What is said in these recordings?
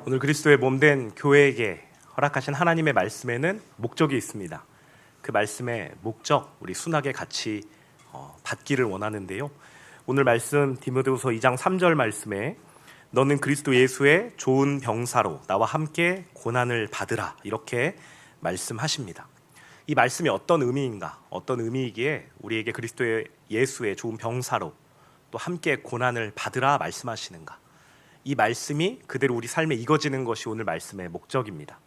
오늘 그리스도의 몸된 교회에게 허락하신 하나님의 말씀에는 목적이 있습니다. 그 말씀의 목적 우리 순하게 같이 받기를 원하는데요. 오늘 말씀 디모데후서 2장 3절 말씀에 너는 그리스도 예수의 좋은 병사로 나와 함께 고난을 받으라 이렇게 말씀하십니다. 이 말씀이 어떤 의미인가? 어떤 의미이기에 우리에게 그리스도의 예수의 좋은 병사로 또 함께 고난을 받으라 말씀하시는가? 이 말씀이 그대로 우리 삶에 익어지는 것이 오늘 말씀의 목적입니다.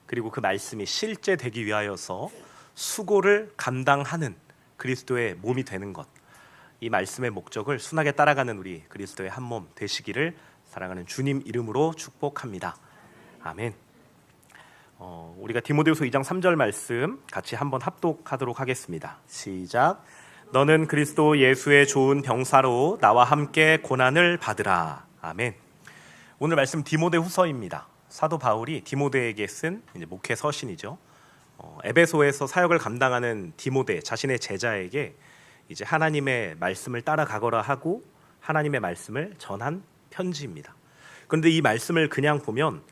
그리고 그 말씀이 실제 되기 위하여서 수고를 감당하는 그리스도의 몸이 되는 것, 이 말씀의 목적을 순하게 따라가는 우리 그리스도의 한 몸 되시기를 사랑하는 주님 이름으로 축복합니다. 아멘. 우리가 디모데후서 2장 3절 말씀 같이 한번 합독하도록 하겠습니다. 시작. 너는 그리스도 예수의 좋은 병사로 나와 함께 고난을 받으라. 아멘. 오늘 말씀 디모데후서입니다. 사도 바울이 디모데에게 쓴 목회 서신이죠. 에베소에서 사역을 감당하는 디모데 자신의 제자에게 이제 하나님의 말씀을 따라가거라 하고 하나님의 말씀을 전한 편지입니다. 그런데 이 말씀을 그냥 보면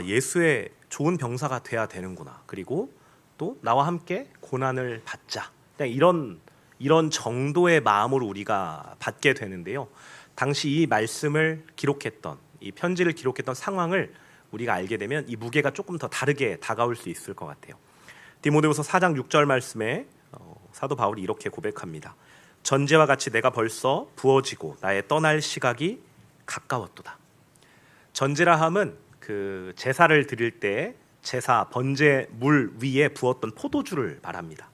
예수의 좋은 병사가 돼야 되는구나. 그리고 또 나와 함께 고난을 받자. 그냥 이런 정도의 마음으로 우리가 받게 되는데요. 당시 이 말씀을 기록했던 이 편지를 기록했던 상황을 우리가 알게 되면 이 무게가 조금 더 다르게 다가올 수 있을 것 같아요. 디모데후서 4장 6절 말씀에 사도 바울이 이렇게 고백합니다. 전제와 같이 내가 벌써 부어지고 나의 떠날 시각이 가까웠도다. 전제라 함은 그 제사를 드릴 때 제사 번제 물 위에 부었던 포도주를 말합니다.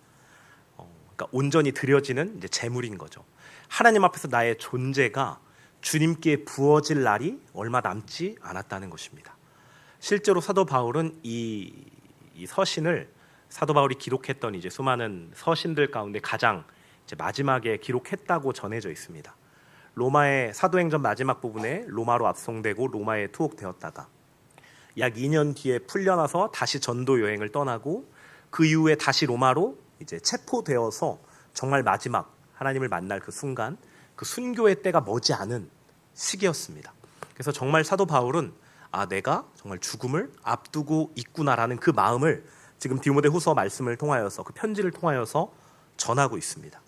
그러니까 온전히 드려지는 이제 제물인 거죠. 하나님 앞에서 나의 존재가 주님께 부어질 날이 얼마 남지 않았다는 것입니다. 실제로 사도 바울은 이 서신을 사도 바울이 기록했던 이제 수많은 서신들 가운데 가장 이제 마지막에 기록했다고 전해져 있습니다. 로마의 사도행전 마지막 부분에 로마로 압송되고 로마에 투옥되었다가 약 2년 뒤에 풀려나서 다시 전도 여행을 떠나고 그 이후에 다시 로마로 이제 체포되어서 정말 마지막 하나님을 만날 그 순간 그 순교의 때가 머지않은 시기였습니다. 그래서 정말 사도 바울은 내가 정말 죽음을 앞두고 있구나라는 그 마음을 지금 디모데후서 말씀을 통하여서 그 편지를 통하여서 전하고 있습니다.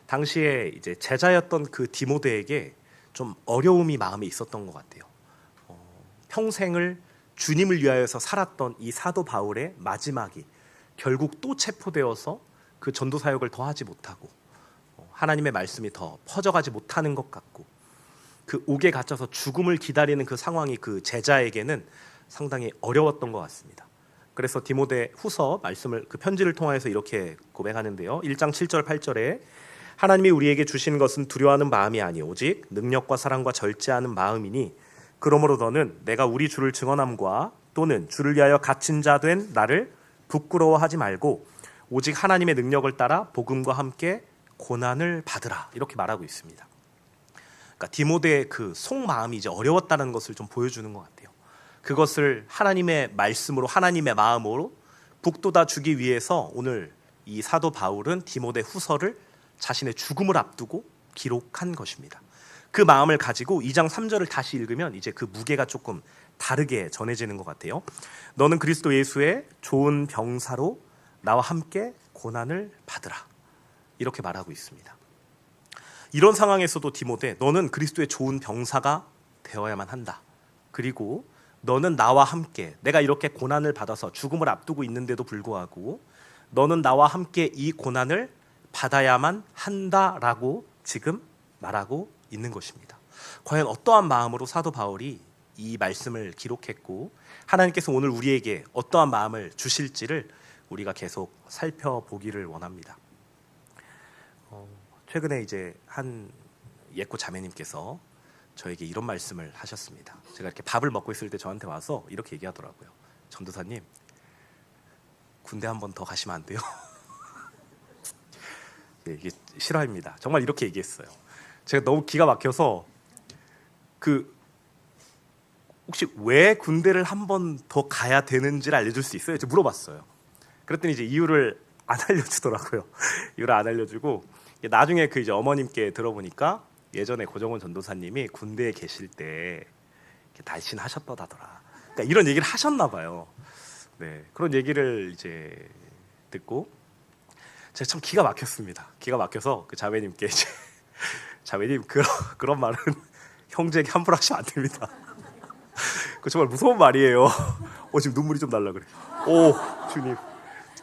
당시에 이제 제자였던 그 디모데에게 좀 어려움이 마음에 있었던 것 같아요. 평생을 주님을 위하여서 살았던 이 사도 바울의 마지막이 결국 또 체포되어서 그 전도 사역을 더 하지 못하고 하나님의 말씀이 더 퍼져가지 못하는 것 같고 그 옥에 갇혀서 죽음을 기다리는 그 상황이 그 제자에게는 상당히 어려웠던 것 같습니다. 그래서 디모데 후서 말씀을 그 편지를 통해서 이렇게 고백하는데요. 1장 7절 8절에 하나님이 우리에게 주신 것은 두려워하는 마음이 아니 오직 능력과 사랑과 절제하는 마음이니 그러므로 너는 내가 우리 주를 증언함과 또는 주를 위하여 갇힌 자 된 나를 부끄러워하지 말고 오직 하나님의 능력을 따라 복음과 함께 고난을 받으라 이렇게 말하고 있습니다. 그러니까 디모데의 그 속마음이 이제 어려웠다는 것을 좀 보여주는 것 같아요. 그것을 하나님의 말씀으로 하나님의 마음으로 북돋아 주기 위해서 오늘 이 사도 바울은 디모데 후서를 자신의 죽음을 앞두고 기록한 것입니다. 그 마음을 가지고 2장 3절을 다시 읽으면 이제 그 무게가 조금 다르게 전해지는 것 같아요. 너는 그리스도 예수의 좋은 병사로 나와 함께 고난을 받으라 이렇게 말하고 있습니다. 이런 상황에서도 디모데 너는 그리스도의 좋은 병사가 되어야만 한다. 그리고 너는 나와 함께 내가 이렇게 고난을 받아서 죽음을 앞두고 있는데도 불구하고 너는 나와 함께 이 고난을 받아야만 한다라고 지금 말하고 있는 것입니다. 과연 어떠한 마음으로 사도 바울이 이 말씀을 기록했고 하나님께서 오늘 우리에게 어떠한 마음을 주실지를 우리가 계속 살펴보기를 원합니다. 최근에 이제 한 예고 자매님께서 저에게 이런 말씀을 하셨습니다. 제가 이렇게 밥을 먹고 있을 때 저한테 와서 이렇게 얘기하더라고요. 전도사님, 군대 한 번 더 가시면 안 돼요? 네, 이게 실화입니다. 정말 이렇게 얘기했어요. 제가 너무 기가 막혀서 혹시 왜 군대를 한 번 더 가야 되는지를 알려줄 수 있어요? 제가 물어봤어요. 그랬더니 이제 이유를 안 알려주더라고요. 이유를 안 알려주고 나중에 그 이제 어머님께 들어보니까 예전에 고정원 전도사님이 군대에 계실 때 날씬하셨다더라. 그러니까 이런 얘기를 하셨나 봐요. 네, 그런 얘기를 이제 듣고 제가 참 기가 막혔습니다. 기가 막혀서 그 자매님께 이제 자매님 그런 말은 형제에게 함부로 하시면 안 됩니다. 그 정말 무서운 말이에요. 지금 눈물이 좀 날라 그래. 오 주님,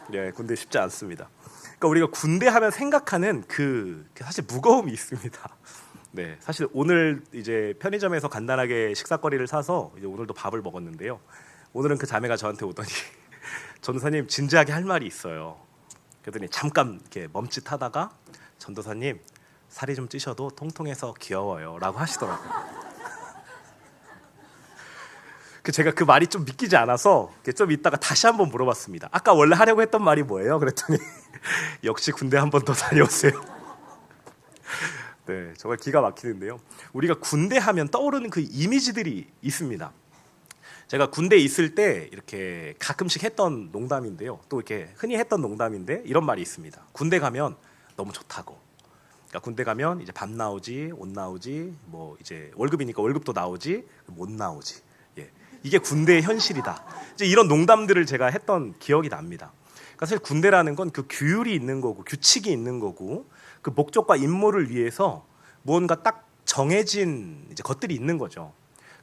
네, 군대 쉽지 않습니다. 그러니까 우리가 군대 하면 생각하는 그 사실 무거움이 있습니다. 네, 사실 오늘 이제 편의점에서 간단하게 식사거리를 사서 이제 오늘도 밥을 먹었는데요. 오늘은 그 자매가 저한테 오더니 전도사님 진지하게 할 말이 있어요. 그랬더니 잠깐 이렇게 멈칫하다가 전도사님 살이 좀 찌셔도 통통해서 귀여워요라고 하시더라고요. 제가 그 말이 좀 믿기지 않아서 좀 이따가 다시 한번 물어봤습니다. 아까 원래 하려고 했던 말이 뭐예요? 그랬더니 역시 군대 한 번 더 다녀오세요. 네, 정말 기가 막히는데요. 우리가 군대 하면 떠오르는 그 이미지들이 있습니다. 제가 군대에 있을 때 이렇게 가끔씩 했던 농담인데요. 또 이렇게 흔히 했던 농담인데 이런 말이 있습니다. 군대 가면 너무 좋다고. 그러니까 군대 가면 이제 밥 나오지, 옷 나오지, 뭐 이제 월급이니까 월급도 나오지, 못 나오지. 예, 이게 군대의 현실이다. 이제 이런 농담들을 제가 했던 기억이 납니다. 그러니까 사실 군대라는 건 그 규율이 있는 거고 규칙이 있는 거고 그 목적과 임무를 위해서 무언가 딱 정해진 이제 것들이 있는 거죠.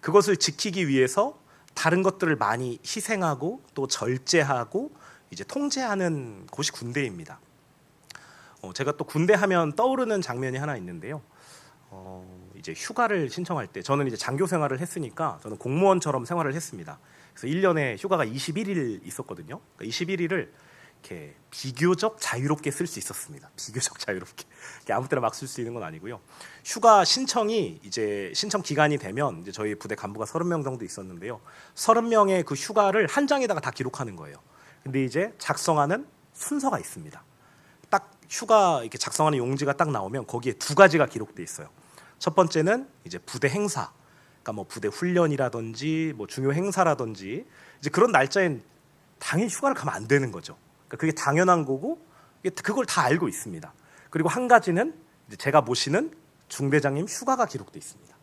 그것을 지키기 위해서 다른 것들을 많이 희생하고 또 절제하고 이제 통제하는 곳이 군대입니다. 제가 또 군대 하면 떠오르는 장면이 하나 있는데요. 이제 휴가를 신청할 때 저는 이제 장교 생활을 했으니까 저는 공무원처럼 생활을 했습니다. 그래서 1년에 휴가가 21일 있었거든요. 그러니까 21일을 이렇게 비교적 자유롭게 쓸 수 있었습니다. 비교적 자유롭게. 아무 때나 막 쓸 수 있는 건 아니고요. 휴가 신청이 이제 신청 기간이 되면 이제 저희 부대 간부가 30명 정도 있었는데요. 30명의 그 휴가를 한 장에다가 다 기록하는 거예요. 근데 이제 작성하는 순서가 있습니다. 딱 휴가 이렇게 작성하는 용지가 딱 나오면 거기에 두 가지가 기록돼 있어요. 첫 번째는 이제 부대 행사. 그러니까 뭐 부대 훈련이라든지 뭐 중요 행사라든지 이제 그런 날짜엔 당연히 휴가를 가면 안 되는 거죠. 그게 당연한 거고 그걸 다 알고 있습니다. 그리고 한 가지는 이제 제가 모시는 중대장님 휴가가 기록돼 있습니다.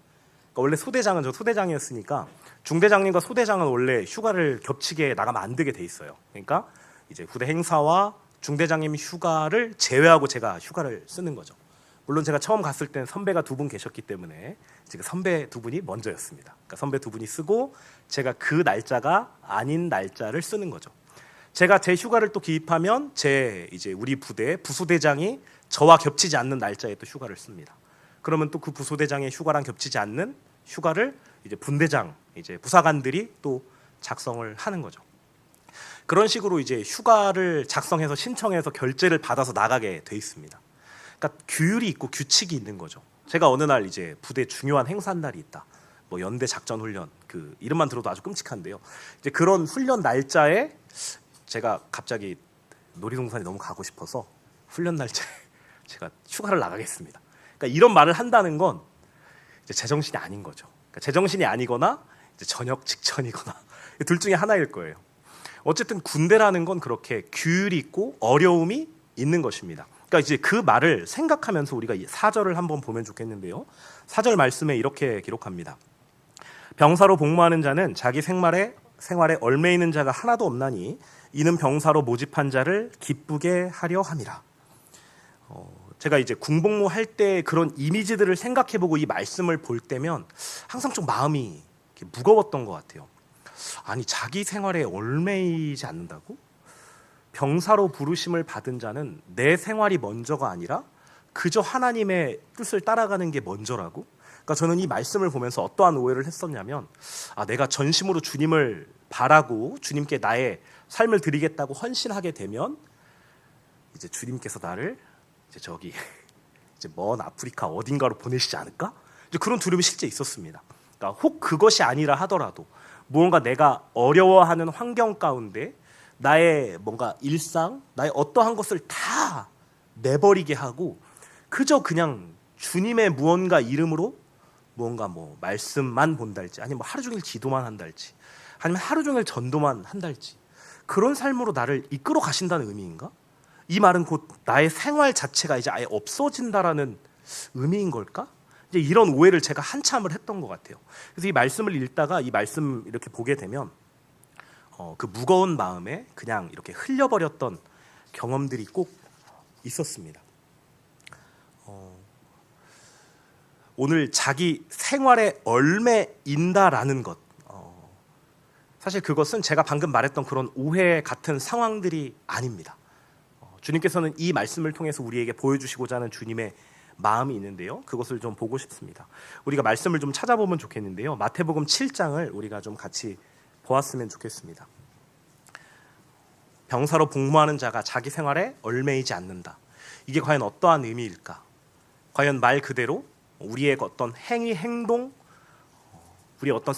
그러니까 원래 소대장은 저 소대장이었으니까 중대장님과 소대장은 원래 휴가를 겹치게 나가면 안 되게 돼 있어요. 그러니까 이제 부대 행사와 중대장님 휴가를 제외하고 제가 휴가를 쓰는 거죠. 물론 제가 처음 갔을 때는 선배가 두 분 계셨기 때문에 지금 선배 두 분이 먼저였습니다. 그러니까 선배 두 분이 쓰고 제가 그 날짜가 아닌 날짜를 쓰는 거죠. 제가 제 휴가를 또 기입하면 이제 우리 부대 부소대장이 저와 겹치지 않는 날짜에 또 휴가를 씁니다. 그러면 또 그 부소대장의 휴가랑 겹치지 않는 휴가를 이제 분대장, 이제 부사관들이 또 작성을 하는 거죠. 그런 식으로 이제 휴가를 작성해서 신청해서 결제를 받아서 나가게 돼 있습니다. 그러니까 규율이 있고 규칙이 있는 거죠. 제가 어느 날 이제 부대 중요한 행사 날이 있다. 뭐 연대 작전 훈련, 그 이름만 들어도 아주 끔찍한데요. 이제 그런 훈련 날짜에 제가 갑자기 놀이동산에 너무 가고 싶어서 훈련 날짜에 제가 휴가를 나가겠습니다. 그러니까 이런 말을 한다는 건 이제 제정신이 아닌 거죠. 그러니까 제정신이 아니거나 이제 전역 직전이거나 둘 중에 하나일 거예요. 어쨌든 군대라는 건 그렇게 규율이 있고 어려움이 있는 것입니다. 그러니까 이제 그 말을 생각하면서 우리가 이 4절을 한번 보면 좋겠는데요. 4절 말씀에 이렇게 기록합니다. 병사로 복무하는 자는 자기 생활에 얽매이는 자가 하나도 없나니 이는 병사로 모집한 자를 기쁘게 하려 함이라. 제가 이제 군복무 할 때 그런 이미지들을 생각해보고 이 말씀을 볼 때면 항상 좀 마음이 무거웠던 것 같아요. 아니 자기 생활에 얽매이지 않는다고? 병사로 부르심을 받은 자는 내 생활이 먼저가 아니라 그저 하나님의 뜻을 따라가는 게 먼저라고? 그러니까 저는 이 말씀을 보면서 어떠한 오해를 했었냐면 내가 전심으로 주님을 바라고 주님께 나의 삶을 드리겠다고 헌신하게 되면 이제 주님께서 나를 이제 저기 이제 먼 아프리카 어딘가로 보내시지 않을까? 이제 그런 두려움이 실제 있었습니다. 그러니까 혹 그것이 아니라 하더라도 무언가 내가 어려워하는 환경 가운데 나의 뭔가 일상, 나의 어떠한 것을 다 내버리게 하고 그저 그냥 주님의 무언가 이름으로 무언가 뭐 말씀만 본달지 아니면 뭐 하루 종일 기도만 한달지 아니면 하루 종일 전도만 한달지 그런 삶으로 나를 이끌어 가신다는 의미인가? 이 말은 곧 나의 생활 자체가 이제 아예 없어진다라는 의미인 걸까? 이제 이런 오해를 제가 한참을 했던 것 같아요. 그래서 이 말씀을 읽다가 이 말씀 이렇게 보게 되면 그 무거운 마음에 그냥 이렇게 흘려버렸던 경험들이 꼭 있었습니다. 오늘 자기 생활에 얽매인다라는 것, 사실 그것은 제가 방금 말했던 그런 오해 같은 상황들이 아닙니다. 주님께서는 이 말씀을 통해서 우리에게 보여주시고자 하는 주님의 마음이 있는데요, 그것을 좀 보고 싶습니다. 우리가 말씀을 좀 찾아보면 좋겠는데요, 마태복음 7장을 우리가 좀 같이 보았으면 좋겠습니다. 병사로 복무하는 자가 자기 생활에 얽매이지 않는다. 이게 과연 어떠한 의미일까? 과연 말 그대로 우리의 어떤 행위, 행동, 우리의 어떤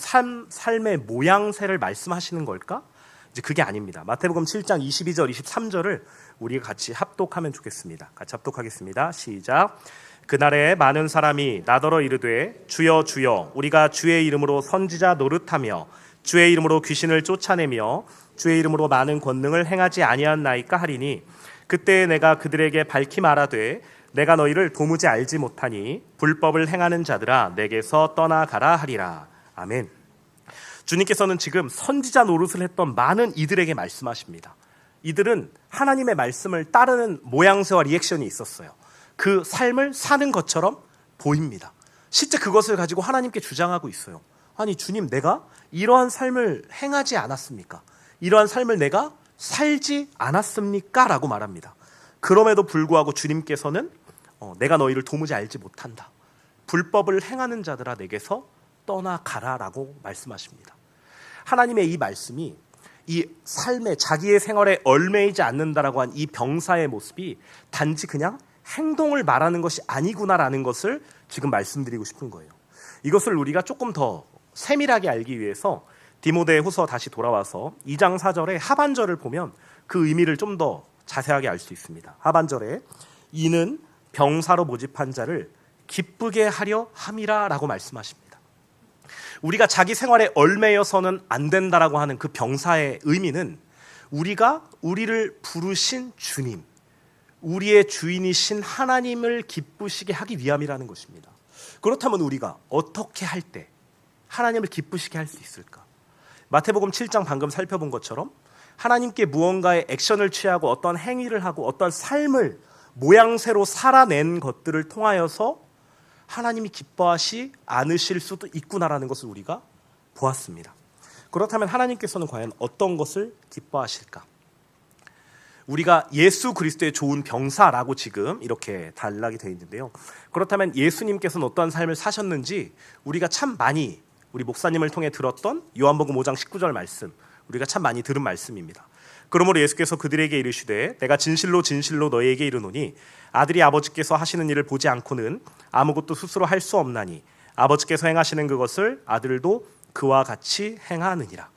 삶의 모양새를 말씀하시는 걸까? 이제 그게 아닙니다. 마태복음 7장 22절, 23절을 우리가 같이 합독하면 좋겠습니다. 같이 합독하겠습니다. 시작. 그날에 많은 사람이 나더러 이르되 주여 주여 우리가 주의 이름으로 선지자 노릇하며 주의 이름으로 귀신을 쫓아내며 주의 이름으로 많은 권능을 행하지 아니하나이까 하리니 그때 내가 그들에게 밝히 말하되 내가 너희를 도무지 알지 못하니 불법을 행하는 자들아 내게서 떠나가라 하리라. 아멘. 주님께서는 지금 선지자 노릇을 했던 많은 이들에게 말씀하십니다. 이들은 하나님의 말씀을 따르는 모양새와 리액션이 있었어요. 그 삶을 사는 것처럼 보입니다. 실제 그것을 가지고 하나님께 주장하고 있어요. 아니 주님, 내가 이러한 삶을 행하지 않았습니까? 이러한 삶을 내가 살지 않았습니까? 라고 말합니다. 그럼에도 불구하고 주님께서는 내가 너희를 도무지 알지 못한다. 불법을 행하는 자들아 내게서 떠나가라 라고 말씀하십니다. 하나님의 이 말씀이 이 삶에 자기의 생활에 얽매이지 않는다라고 한 이 병사의 모습이 단지 그냥 행동을 말하는 것이 아니구나라는 것을 지금 말씀드리고 싶은 거예요. 이것을 우리가 조금 더 세밀하게 알기 위해서 디모데 후서 다시 돌아와서 2장 4절의 하반절을 보면 그 의미를 좀 더 자세하게 알 수 있습니다. 하반절에 이는 병사로 모집한 자를 기쁘게 하려 함이라 라고 말씀하십니다. 우리가 자기 생활에 얽매여서는 안 된다라고 하는 그 병사의 의미는 우리가 우리를 부르신 주님, 우리의 주인이신 하나님을 기쁘시게 하기 위함이라는 것입니다. 그렇다면 우리가 어떻게 할 때 하나님을 기쁘시게 할 수 있을까? 마태복음 7장 방금 살펴본 것처럼 하나님께 무언가의 액션을 취하고 어떤 행위를 하고 어떤 삶을 모양새로 살아낸 것들을 통하여서 하나님이 기뻐하시 않으실 수도 있구나라는 것을 우리가 보았습니다. 그렇다면 하나님께서는 과연 어떤 것을 기뻐하실까? 우리가 예수 그리스도의 좋은 병사라고 지금 이렇게 단락이 되어 있는데요. 그렇다면 예수님께서는 어떠한 삶을 사셨는지 우리가 참 많이 우리 목사님을 통해 들었던 요한복음 5장 19절 말씀, 우리가 참 많이 들은 말씀입니다. 그러므로 예수께서 그들에게 이르시되 내가 진실로 진실로 너희에게 이르노니 아들이 아버지께서 하시는 일을 보지 않고는 아무것도 스스로 할 수 없나니 아버지께서 행하시는 그것을 아들도 그와 같이 행하느니라.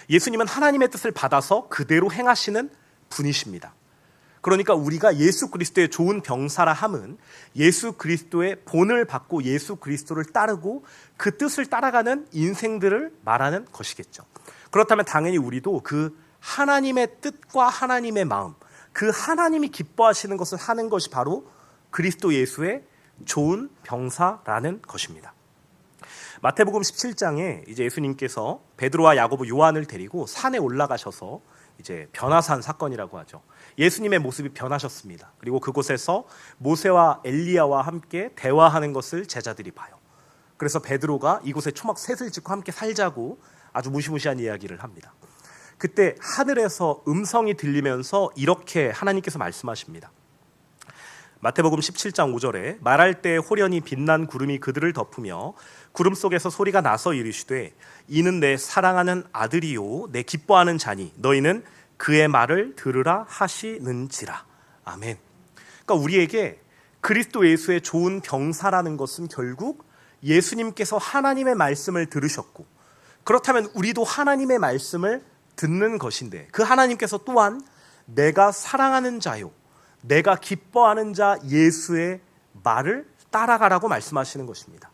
예수님은 하나님의 뜻을 받아서 그대로 행하시는 분이십니다. 그러니까 우리가 예수 그리스도의 좋은 병사라 함은 예수 그리스도의 본을 받고 예수 그리스도를 따르고 그 뜻을 따라가는 인생들을 말하는 것이겠죠. 그렇다면 당연히 우리도 그 하나님의 뜻과 하나님의 마음, 그 하나님이 기뻐하시는 것을 하는 것이 바로 그리스도 예수의 좋은 병사라는 것입니다. 마태복음 17장에 이제 예수님께서 베드로와 야고보, 요한을 데리고 산에 올라가셔서 이제 변화산 사건이라고 하죠. 예수님의 모습이 변하셨습니다. 그리고 그곳에서 모세와 엘리야와 함께 대화하는 것을 제자들이 봐요. 그래서 베드로가 이곳에 초막 셋을 짓고 함께 살자고 아주 무시무시한 이야기를 합니다. 그때 하늘에서 음성이 들리면서 이렇게 하나님께서 말씀하십니다. 마태복음 17장 5절에 말할 때 호련히 빛난 구름이 그들을 덮으며 구름 속에서 소리가 나서 이르시되 이는 내 사랑하는 아들이요 내 기뻐하는 자니 너희는 그의 말을 들으라 하시는지라. 아멘. 그러니까 우리에게 그리스도 예수의 좋은 병사라는 것은 결국 예수님께서 하나님의 말씀을 들으셨고 그렇다면 우리도 하나님의 말씀을 듣는 것인데 그 하나님께서 또한 내가 사랑하는 자요 내가 기뻐하는 자 예수의 말을 따라가라고 말씀하시는 것입니다.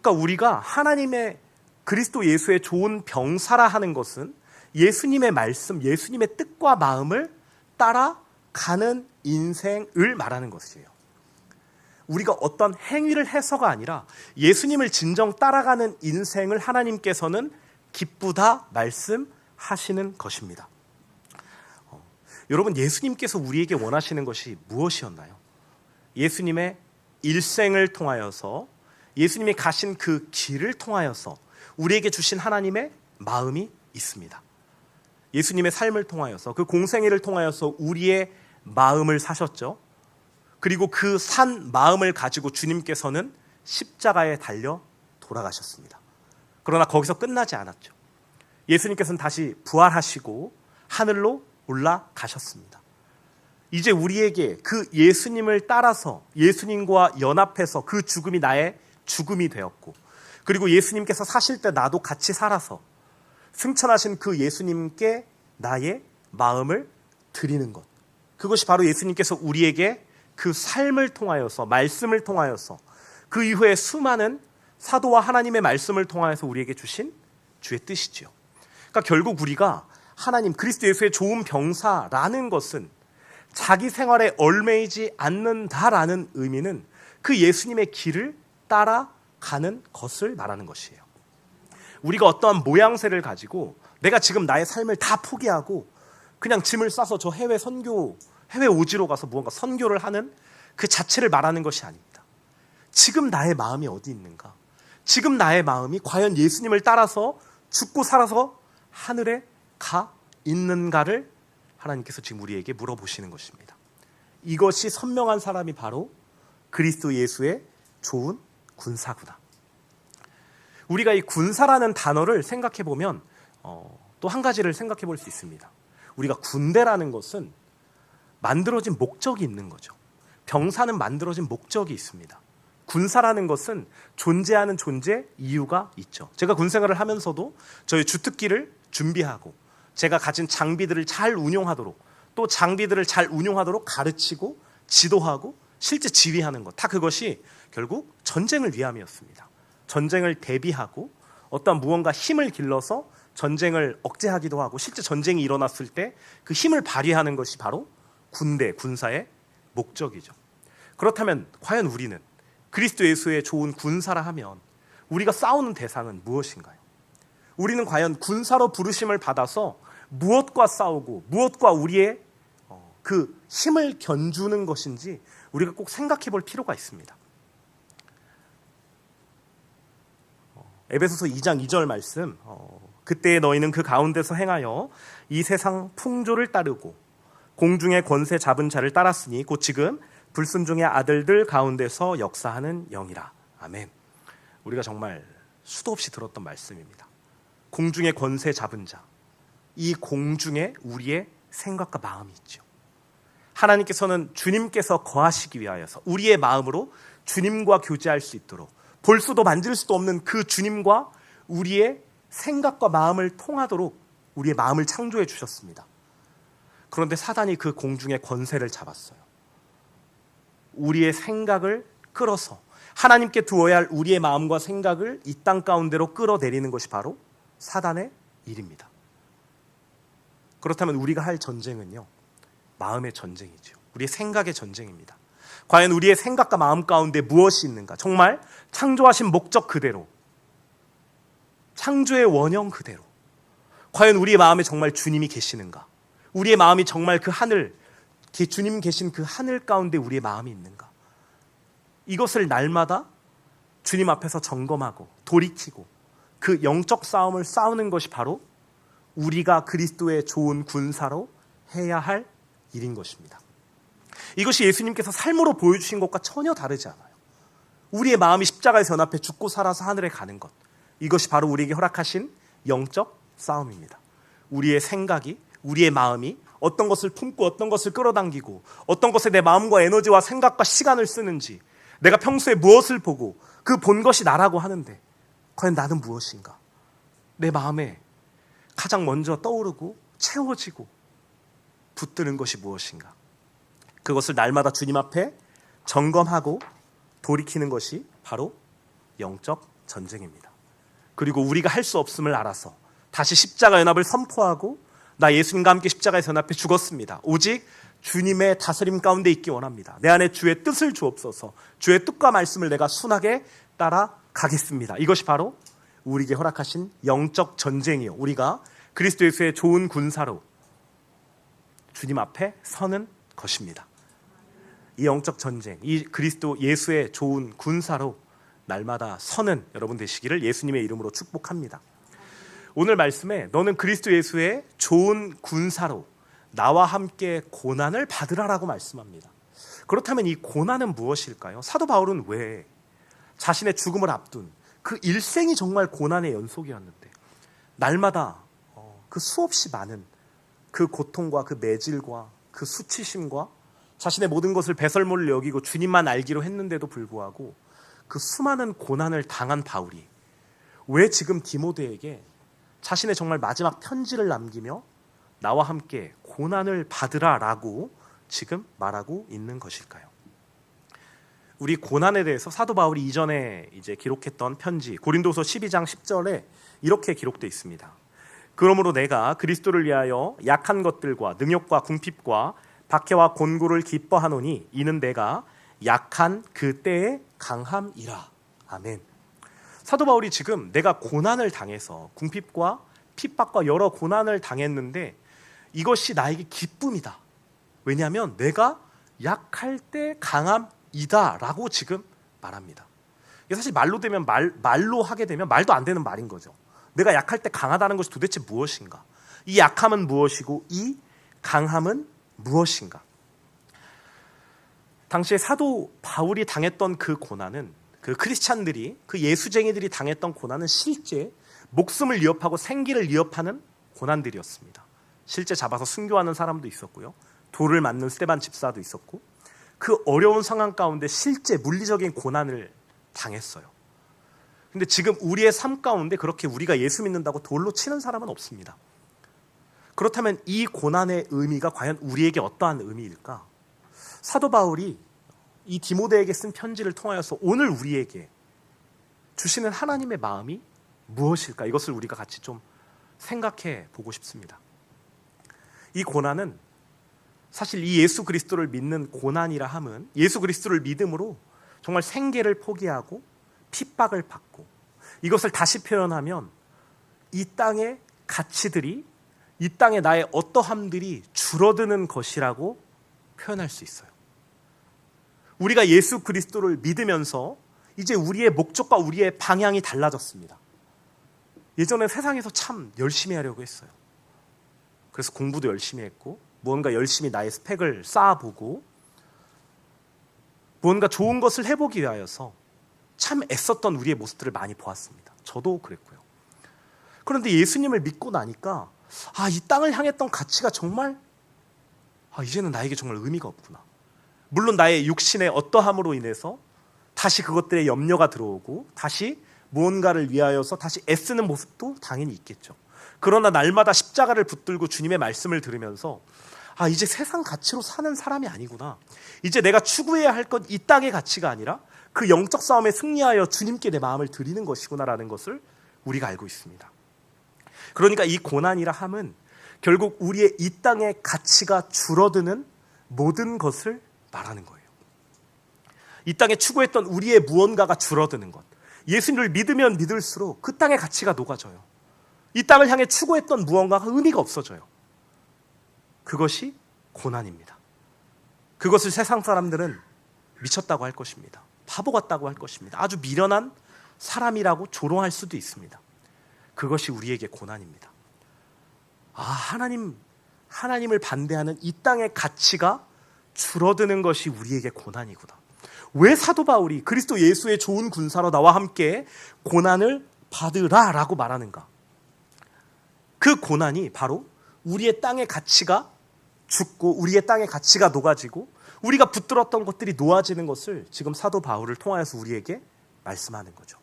그러니까 우리가 하나님의 그리스도 예수의 좋은 병사라 하는 것은 예수님의 말씀, 예수님의 뜻과 마음을 따라가는 인생을 말하는 것이에요. 우리가 어떤 행위를 해서가 아니라 예수님을 진정 따라가는 인생을 하나님께서는 기쁘다 하시는 것입니다. 여러분, 예수님께서 우리에게 원하시는 것이 무엇이었나요? 예수님의 일생을 통하여서, 예수님이 가신 그 길을 통하여서 우리에게 주신 하나님의 마음이 있습니다. 예수님의 삶을 통하여서, 그 공생애를 통하여서 우리의 마음을 사셨죠. 그리고 그 산 마음을 가지고 주님께서는 십자가에 달려 돌아가셨습니다. 그러나 거기서 끝나지 않았죠. 예수님께서는 다시 부활하시고 하늘로 올라가셨습니다. 이제 우리에게 그 예수님을 따라서 예수님과 연합해서 그 죽음이 나의 죽음이 되었고, 그리고 예수님께서 사실 때 나도 같이 살아서 승천하신 그 예수님께 나의 마음을 드리는 것, 그것이 바로 예수님께서 우리에게 그 삶을 통하여서, 말씀을 통하여서, 그 이후에 수많은 사도와 하나님의 말씀을 통하여서 우리에게 주신 주의 뜻이지요. 그러니까 결국 우리가 하나님, 그리스도 예수의 좋은 병사라는 것은 자기 생활에 얽매이지 않는다라는 의미는 그 예수님의 길을 따라가는 것을 말하는 것이에요. 우리가 어떠한 모양새를 가지고 내가 지금 나의 삶을 다 포기하고 그냥 짐을 싸서 저 해외 오지로 가서 무언가 선교를 하는 그 자체를 말하는 것이 아닙니다. 지금 나의 마음이 어디 있는가? 지금 나의 마음이 과연 예수님을 따라서 죽고 살아서 하늘에 가 있는가를 하나님께서 지금 우리에게 물어보시는 것입니다. 이것이 선명한 사람이 바로 그리스도 예수의 좋은 군사구나. 우리가 이 군사라는 단어를 생각해 보면 또 한 가지를 생각해 볼 수 있습니다. 우리가 군대라는 것은 만들어진 목적이 있는 거죠. 병사는 만들어진 목적이 있습니다. 군사라는 것은 존재하는 존재 이유가 있죠. 제가 군생활을 하면서도 저희 주특기를 준비하고 제가 가진 장비들을 잘 운용하도록, 또 장비들을 잘 운용하도록 가르치고 지도하고 실제 지휘하는 것, 다 그것이 결국 전쟁을 위함이었습니다. 전쟁을 대비하고 어떤 무언가 힘을 길러서 전쟁을 억제하기도 하고, 실제 전쟁이 일어났을 때 그 힘을 발휘하는 것이 바로 군대, 군사의 목적이죠. 그렇다면 과연 우리는 그리스도 예수의 좋은 군사라 하면 우리가 싸우는 대상은 무엇인가요? 우리는 과연 군사로 부르심을 받아서 무엇과 싸우고 무엇과 우리의 그 힘을 견주는 것인지 우리가 꼭 생각해 볼 필요가 있습니다. 에베소서 2장 2절 말씀, 그때 너희는 그 가운데서 행하여 이 세상 풍조를 따르고 공중의 권세 잡은 자를 따랐으니 곧 지금 불순종의 아들들 가운데서 역사하는 영이라. 아멘. 우리가 정말 수도 없이 들었던 말씀입니다. 공중의 권세 잡은 자, 이 공중에 우리의 생각과 마음이 있죠. 하나님께서는 주님께서 거하시기 위하여서 우리의 마음으로 주님과 교제할 수 있도록, 볼 수도 만질 수도 없는 그 주님과 우리의 생각과 마음을 통하도록 우리의 마음을 창조해 주셨습니다. 그런데 사단이 그 공중의 권세를 잡았어요. 우리의 생각을 끌어서 하나님께 두어야 할 우리의 마음과 생각을 이 땅 가운데로 끌어내리는 것이 바로 사단의 일입니다. 그렇다면 우리가 할 전쟁은요, 마음의 전쟁이죠. 우리의 생각의 전쟁입니다. 과연 우리의 생각과 마음 가운데 무엇이 있는가? 정말 창조하신 목적 그대로, 창조의 원형 그대로 과연 우리의 마음에 정말 주님이 계시는가? 우리의 마음이 정말 그 하늘, 주님 계신 그 하늘 가운데 우리의 마음이 있는가? 이것을 날마다 주님 앞에서 점검하고 돌이키고 그 영적 싸움을 싸우는 것이 바로 우리가 그리스도의 좋은 군사로 해야 할 일인 것입니다. 이것이 예수님께서 삶으로 보여주신 것과 전혀 다르지 않아요. 우리의 마음이 십자가에서 연합해 죽고 살아서 하늘에 가는 것, 이것이 바로 우리에게 허락하신 영적 싸움입니다. 우리의 생각이, 우리의 마음이 어떤 것을 품고 어떤 것을 끌어당기고 어떤 것에 내 마음과 에너지와 생각과 시간을 쓰는지, 내가 평소에 무엇을 보고 그 본 것이 나라고 하는데 과연 나는 무엇인가? 내 마음에 가장 먼저 떠오르고 채워지고 붙드는 것이 무엇인가? 그것을 날마다 주님 앞에 점검하고 돌이키는 것이 바로 영적 전쟁입니다. 그리고 우리가 할 수 없음을 알아서 다시 십자가 연합을 선포하고, 나 예수님과 함께 십자가에서 연합해 죽었습니다. 오직 주님의 다스림 가운데 있기 원합니다. 내 안에 주의 뜻을 주옵소서. 주의 뜻과 말씀을 내가 순하게 따라가겠습니다. 이것이 바로 우리에게 허락하신 영적 전쟁이요, 우리가 그리스도 예수의 좋은 군사로 주님 앞에 서는 것입니다. 이 영적 전쟁, 이 그리스도 예수의 좋은 군사로 날마다 서는 여러분 되시기를 예수님의 이름으로 축복합니다. 오늘 말씀에 너는 그리스도 예수의 좋은 군사로 나와 함께 고난을 받으라라고 말씀합니다. 그렇다면 이 고난은 무엇일까요? 사도 바울은 왜 자신의 죽음을 앞둔 그 일생이 정말 고난의 연속이었는데 날마다 그 수없이 많은 그 고통과 그 매질과 그 수치심과 자신의 모든 것을 배설물을 여기고 주님만 알기로 했는데도 불구하고 그 수많은 고난을 당한 바울이 왜 지금 디모데에게 자신의 정말 마지막 편지를 남기며 나와 함께 고난을 받으라라고 지금 말하고 있는 것일까요? 우리 고난에 대해서 사도 바울이 이전에 이제 기록했던 편지 고린도서 12장 10절에 이렇게 기록되어 있습니다. 그러므로 내가 그리스도를 위하여 약한 것들과 능욕과 궁핍과 박해와 곤고를 기뻐하노니 이는 내가 약한 그때의 강함이라. 아멘. 사도 바울이 지금 내가 고난을 당해서 궁핍과 핍박과 여러 고난을 당했는데 이것이 나에게 기쁨이다. 왜냐하면 내가 약할 때 강함이다 라고 지금 말합니다. 이게 사실 말로 되면 말로 하게 되면 말도 안 되는 말인 거죠. 내가 약할 때 강하다는 것이 도대체 무엇인가? 이 약함은 무엇이고 이 강함은 무엇인가? 당시에 사도 바울이 당했던 그 고난은 그 크리스찬들이 그 예수쟁이들이 당했던 고난은 실제 목숨을 위협하고 생기를 위협하는 고난들이었습니다. 실제 잡아서 순교하는 사람도 있었고요. 돌을 맞는 스데반 집사도 있었고 그 어려운 상황 가운데 실제 물리적인 고난을 당했어요. 근데 지금 우리의 삶 가운데 그렇게 우리가 예수 믿는다고 돌로 치는 사람은 없습니다. 그렇다면 이 고난의 의미가 과연 우리에게 어떠한 의미일까? 사도 바울이 이 디모데에게 쓴 편지를 통하여서 오늘 우리에게 주시는 하나님의 마음이 무엇일까? 이것을 우리가 같이 좀 생각해 보고 싶습니다. 이 고난은 사실 이 예수 그리스도를 믿는 고난이라 함은 예수 그리스도를 믿음으로 정말 생계를 포기하고 핍박을 받고 이것을 다시 표현하면 이 땅의 가치들이 이 땅의 나의 어떠함들이 줄어드는 것이라고 표현할 수 있어요. 우리가 예수 그리스도를 믿으면서 이제 우리의 목적과 우리의 방향이 달라졌습니다. 예전에 세상에서 참 열심히 하려고 했어요. 그래서 공부도 열심히 했고 무언가 열심히 나의 스펙을 쌓아보고 무언가 좋은 것을 해보기 위하여서 참 애썼던 우리의 모습들을 많이 보았습니다. 저도 그랬고요. 그런데 예수님을 믿고 나니까 이 땅을 향했던 가치가 정말 이제는 나에게 정말 의미가 없구나. 물론 나의 육신의 어떠함으로 인해서 다시 그것들의 염려가 들어오고 다시 무언가를 위하여서 다시 애쓰는 모습도 당연히 있겠죠. 그러나 날마다 십자가를 붙들고 주님의 말씀을 들으면서 이제 세상 가치로 사는 사람이 아니구나. 이제 내가 추구해야 할 건 이 땅의 가치가 아니라 그 영적 싸움에 승리하여 주님께 내 마음을 드리는 것이구나라는 것을 우리가 알고 있습니다. 그러니까 이 고난이라 함은 결국 우리의 이 땅의 가치가 줄어드는 모든 것을 말하는 거예요. 이 땅에 추구했던 우리의 무언가가 줄어드는 것. 예수님을 믿으면 믿을수록 그 땅의 가치가 녹아져요. 이 땅을 향해 추구했던 무언가가 의미가 없어져요. 그것이 고난입니다. 그것을 세상 사람들은 미쳤다고 할 것입니다. 바보 같다고 할 것입니다. 아주 미련한 사람이라고 조롱할 수도 있습니다. 그것이 우리에게 고난입니다. 하나님을 반대하는 이 땅의 가치가 줄어드는 것이 우리에게 고난이구나. 왜 사도 바울이 그리스도 예수의 좋은 군사로 나와 함께 고난을 받으라라고 말하는가? 그 고난이 바로 우리의 땅의 가치가 죽고 우리의 땅의 가치가 녹아지고 우리가 붙들었던 것들이 놓아지는 것을 지금 사도 바울을 통하여서 우리에게 말씀하는 거죠.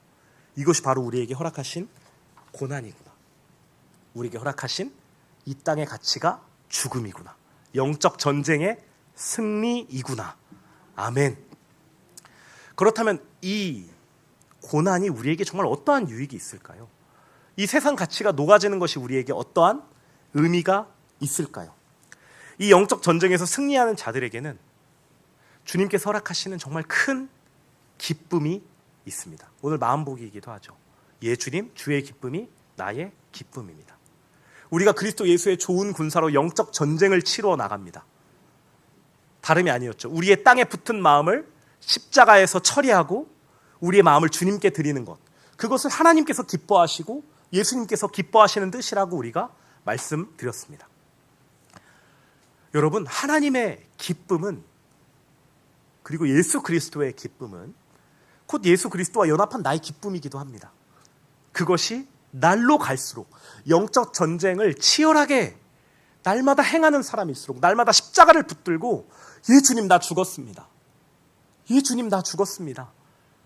이것이 바로 우리에게 허락하신 고난이구나. 우리에게 허락하신 이 땅의 가치가 죽음이구나. 영적 전쟁의 승리이구나. 아멘. 그렇다면 이 고난이 우리에게 정말 어떠한 유익이 있을까요? 이 세상 가치가 녹아지는 것이 우리에게 어떠한 의미가 있을까요? 이 영적 전쟁에서 승리하는 자들에게는 주님께서 허락하시는 정말 큰 기쁨이 있습니다. 오늘 마음복이기도 하죠. 예 주님, 주의 기쁨이 나의 기쁨입니다. 우리가 그리스도 예수의 좋은 군사로 영적 전쟁을 치루어 나갑니다. 다름이 아니었죠. 우리의 땅에 붙은 마음을 십자가에서 처리하고 우리의 마음을 주님께 드리는 것, 그것을 하나님께서 기뻐하시고 예수님께서 기뻐하시는 뜻이라고 우리가 말씀드렸습니다. 여러분, 하나님의 기쁨은, 그리고 예수 그리스도의 기쁨은 곧 예수 그리스도와 연합한 나의 기쁨이기도 합니다. 그것이 날로 갈수록 영적 전쟁을 치열하게 날마다 행하는 사람일수록, 날마다 십자가를 붙들고 예 주님 나 죽었습니다, 예 주님 나 죽었습니다,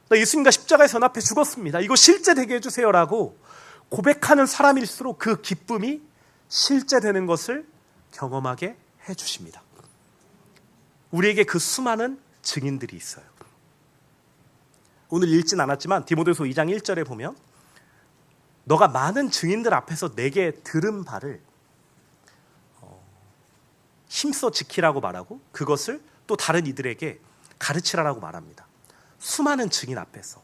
나 예수님과 십자가에서 연합해 죽었습니다, 이거 실제 되게 해주세요라고 고백하는 사람일수록 그 기쁨이 실제되는 것을 경험하게 해주십니다. 우리에게 그 수많은 증인들이 있어요. 오늘 읽진 않았지만 디모데후서 2장 1절에 보면 너가 많은 증인들 앞에서 내게 들은 바를 힘써 지키라고 말하고 그것을 또 다른 이들에게 가르치라라고 말합니다. 수많은 증인 앞에서,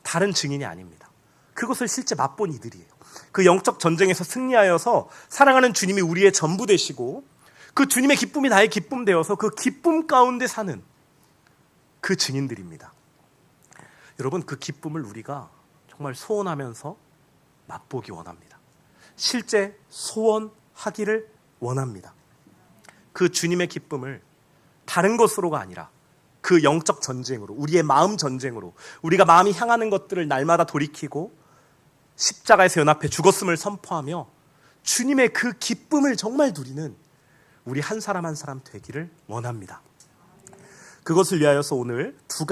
다른 증인이 아닙니다. 그것을 실제 맛본 이들이에요. 그 영적 전쟁에서 승리하여서 사랑하는 주님이 우리의 전부 되시고 그 주님의 기쁨이 나의 기쁨 되어서 그 기쁨 가운데 사는 그 증인들입니다. 여러분, 그 기쁨을 우리가 정말 소원하면서 맛보기 원합니다. 실제 소원하기를 원합니다. 그 주님의 기쁨을 다른 것으로가 아니라 그 영적 전쟁으로, 우리의 마음 전쟁으로, 우리가 마음이 향하는 것들을 날마다 돌이키고 십자가에서 연합해 죽었음을 선포하며 주님의 그 기쁨을 정말 누리는 우리 한 사람 한 사람 되기를 원합니다. 그것을 위하여서 오늘 두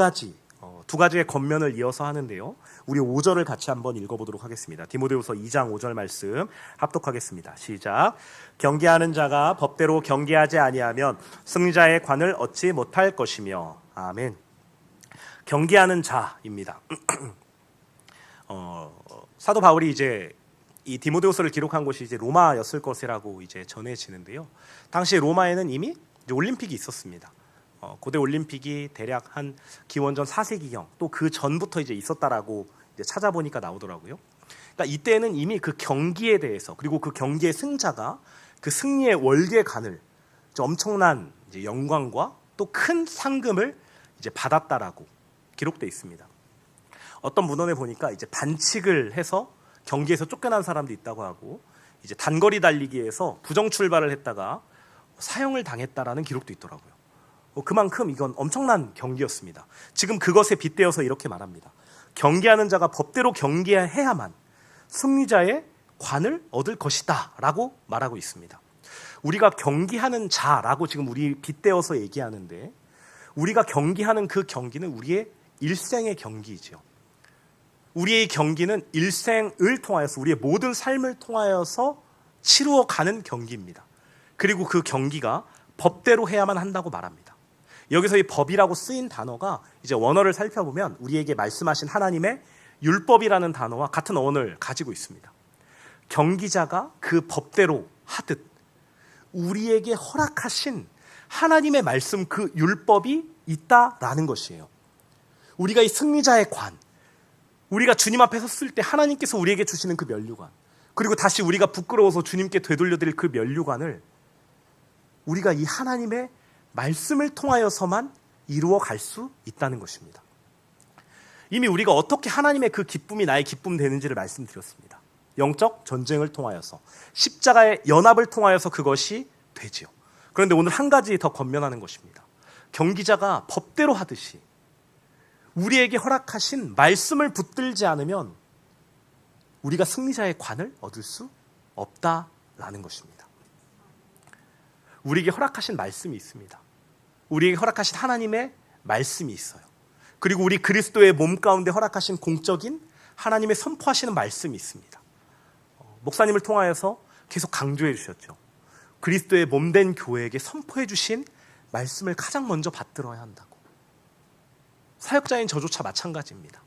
가지의 겉면을 이어서 하는데요, 우리 5절을 같이 한번 읽어보도록 하겠습니다. 디모데후서 2장 5절 말씀 합독하겠습니다. 시작. 경계하는 자가 법대로 경계하지 아니하면 승리자의 관을 얻지 못할 것이며. 아멘. 경계하는 자입니다. 사도 바울이 이제 이 디모데후서를 기록한 곳이 이제 로마였을 것이라고 이제 전해지는데요. 당시 로마에는 이미 이제 올림픽이 있었습니다. 고대 올림픽이 대략 한 기원전 4세기경, 또 그 전부터 이제 있었다라고 이제 찾아보니까 나오더라고요. 그러니까 이때는 이미 그 경기에 대해서, 그리고 그 경기의 승자가 그 승리의 월계관을, 엄청난 이제 영광과 또 큰 상금을 이제 받았다라고 기록돼 있습니다. 어떤 문헌에 보니까 이제 반칙을 해서 경기에서 쫓겨난 사람도 있다고 하고, 이제 단거리 달리기에서 부정 출발을 했다가 사형을 당했다라는 기록도 있더라고요. 그만큼 이건 엄청난 경기였습니다. 지금 그것에 빗대어서 이렇게 말합니다. 경계하는 자가 법대로 경계해야만 승리자의 관을 얻을 것이다 라고 말하고 있습니다. 우리가 경기하는 자라고 지금 우리 빗대어서 얘기하는데, 우리가 경기하는 그 경기는 우리의 일생의 경기이죠. 우리의 경기는 일생을 통하여서, 우리의 모든 삶을 통하여서 치루어가는 경기입니다. 그리고 그 경기가 법대로 해야만 한다고 말합니다. 여기서 이 법이라고 쓰인 단어가 이제 원어를 살펴보면 우리에게 말씀하신 하나님의 율법이라는 단어와 같은 어원을 가지고 있습니다. 경기자가 그 법대로 하듯 우리에게 허락하신 하나님의 말씀, 그 율법이 있다라는 것이에요. 우리가 이 승리자의 관, 우리가 주님 앞에 섰을 때 하나님께서 우리에게 주시는 그 면류관, 그리고 다시 우리가 부끄러워서 주님께 되돌려드릴 그 면류관을 우리가 이 하나님의 말씀을 통하여서만 이루어 갈 수 있다는 것입니다. 이미 우리가 어떻게 하나님의 그 기쁨이 나의 기쁨 되는지를 말씀드렸습니다. 영적 전쟁을 통하여서, 십자가의 연합을 통하여서 그것이 되지요. 그런데 오늘 한 가지 더 권면하는 것입니다. 경기자가 법대로 하듯이 우리에게 허락하신 말씀을 붙들지 않으면 우리가 승리자의 관을 얻을 수 없다라는 것입니다. 우리에게 허락하신 말씀이 있습니다. 우리에게 허락하신 하나님의 말씀이 있어요. 그리고 우리 그리스도의 몸 가운데 허락하신 공적인 하나님의 선포하시는 말씀이 있습니다. 목사님을 통하여서 계속 강조해 주셨죠. 그리스도의 몸된 교회에게 선포해 주신 말씀을 가장 먼저 받들어야 한다고. 사역자인 저조차 마찬가지입니다.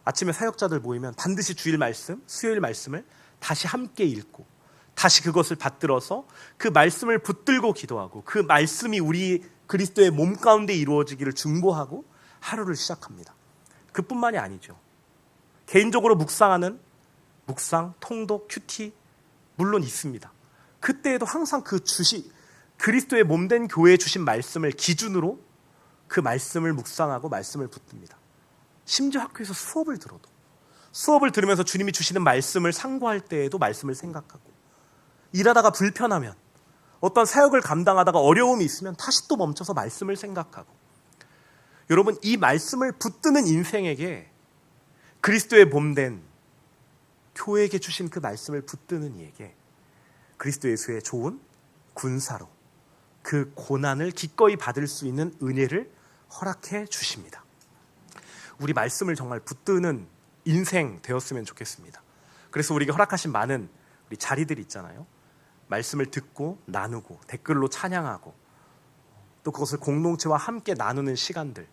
아침에 사역자들 모이면 반드시 주일 말씀, 수요일 말씀을 다시 함께 읽고 다시 그것을 받들어서 그 말씀을 붙들고 기도하고 그 말씀이 우리 그리스도의 몸 가운데 이루어지기를 중보하고 하루를 시작합니다. 그뿐만이 아니죠. 개인적으로 묵상하는 묵상, 통독, 큐티, 물론 있습니다. 그때에도 항상 그리스도의 몸된 교회에 주신 말씀을 기준으로 그 말씀을 묵상하고 말씀을 붙듭니다. 심지어 학교에서 수업을 들으면서 주님이 주시는 말씀을 상고할 때에도 말씀을 생각하고, 일하다가 불편하면, 어떤 사역을 감당하다가 어려움이 있으면 다시 또 멈춰서 말씀을 생각하고, 여러분, 이 말씀을 붙드는 인생에게 그리스도의 몸된 교회에게 주신 그 말씀을 붙드는 이에게 그리스도 예수의 좋은 군사로 그 고난을 기꺼이 받을 수 있는 은혜를 허락해 주십니다. 우리 말씀을 정말 붙드는 인생 되었으면 좋겠습니다. 그래서 우리에게 허락하신 많은 우리 자리들이 있잖아요. 말씀을 듣고 나누고 댓글로 찬양하고 또 그것을 공동체와 함께 나누는 시간들,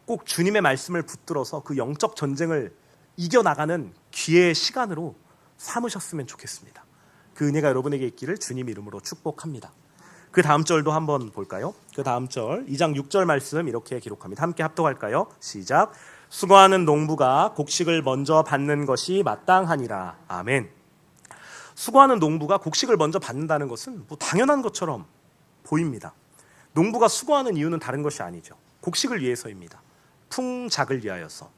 꼭 주님의 말씀을 붙들어서 그 영적 전쟁을 이겨나가는 기회의 시간으로 삼으셨으면 좋겠습니다. 그 은혜가 여러분에게 있기를 주님 이름으로 축복합니다. 그 다음 절도 한번 볼까요? 그 다음 절 2장 6절 말씀 이렇게 기록합니다. 함께 합독할까요? 시작. 수고하는 농부가 곡식을 먼저 받는 것이 마땅하니라. 아멘. 수고하는 농부가 곡식을 먼저 받는다는 것은 뭐 당연한 것처럼 보입니다. 농부가 수고하는 이유는 다른 것이 아니죠. 곡식을 위해서입니다. 풍작을 위하여서,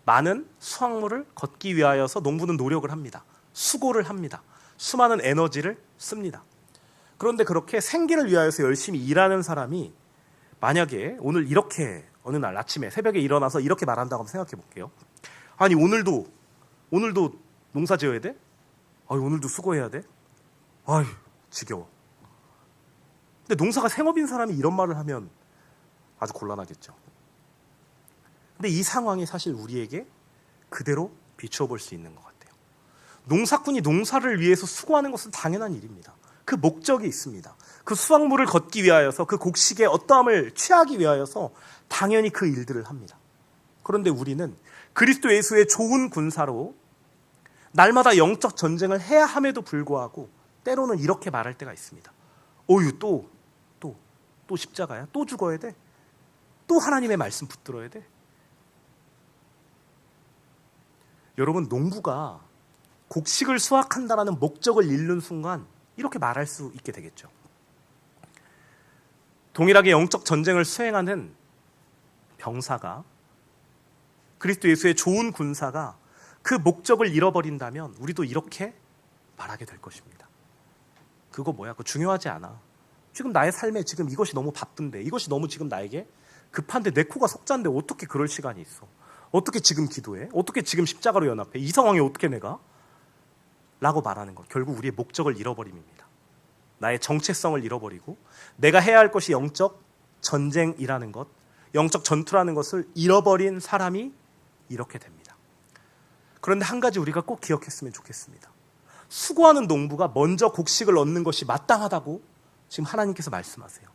많은 수확물을 걷기 위하여서 농부는 노력을 합니다. 수고를 합니다. 수많은 에너지를 씁니다. 그런데 그렇게 생계를 위하여서 열심히 일하는 사람이 만약에 오늘 이렇게 어느 날 아침에 새벽에 일어나서 이렇게 말한다고 한번 생각해 볼게요. 아니 오늘도 농사 지어야 돼? 오늘도 수고해야 돼? 아유 지겨워. 근데 농사가 생업인 사람이 이런 말을 하면 아주 곤란하겠죠. 근데 이 상황이 사실 우리에게 그대로 비추어 볼 수 있는 것 같아요. 농사꾼이 농사를 위해서 수고하는 것은 당연한 일입니다. 그 목적이 있습니다. 그 수확물을 걷기 위하여서, 그 곡식의 어떠함을 취하기 위하여서 당연히 그 일들을 합니다. 그런데 우리는 그리스도 예수의 좋은 군사로 날마다 영적 전쟁을 해야 함에도 불구하고 때로는 이렇게 말할 때가 있습니다. 또 십자가야? 또 죽어야 돼? 또 하나님의 말씀 붙들어야 돼? 여러분, 농부가 곡식을 수확한다라는 목적을 잃는 순간 이렇게 말할 수 있게 되겠죠. 동일하게 영적 전쟁을 수행하는 병사가, 그리스도 예수의 좋은 군사가 그 목적을 잃어버린다면 우리도 이렇게 말하게 될 것입니다. 그거 뭐야? 그거 중요하지 않아. 지금 나의 삶에 지금 이것이 너무 바쁜데, 이것이 너무 지금 나에게 급한데, 내 코가 석자인데 어떻게 그럴 시간이 있어? 어떻게 지금 기도해? 어떻게 지금 십자가로 연합해? 이 상황에 어떻게 내가? 라고 말하는 것, 결국 우리의 목적을 잃어버림입니다. 나의 정체성을 잃어버리고 내가 해야 할 것이 영적 전쟁이라는 것, 영적 전투라는 것을 잃어버린 사람이 이렇게 됩니다. 그런데 한 가지 우리가 꼭 기억했으면 좋겠습니다. 수고하는 농부가 먼저 곡식을 얻는 것이 마땅하다고 지금 하나님께서 말씀하세요.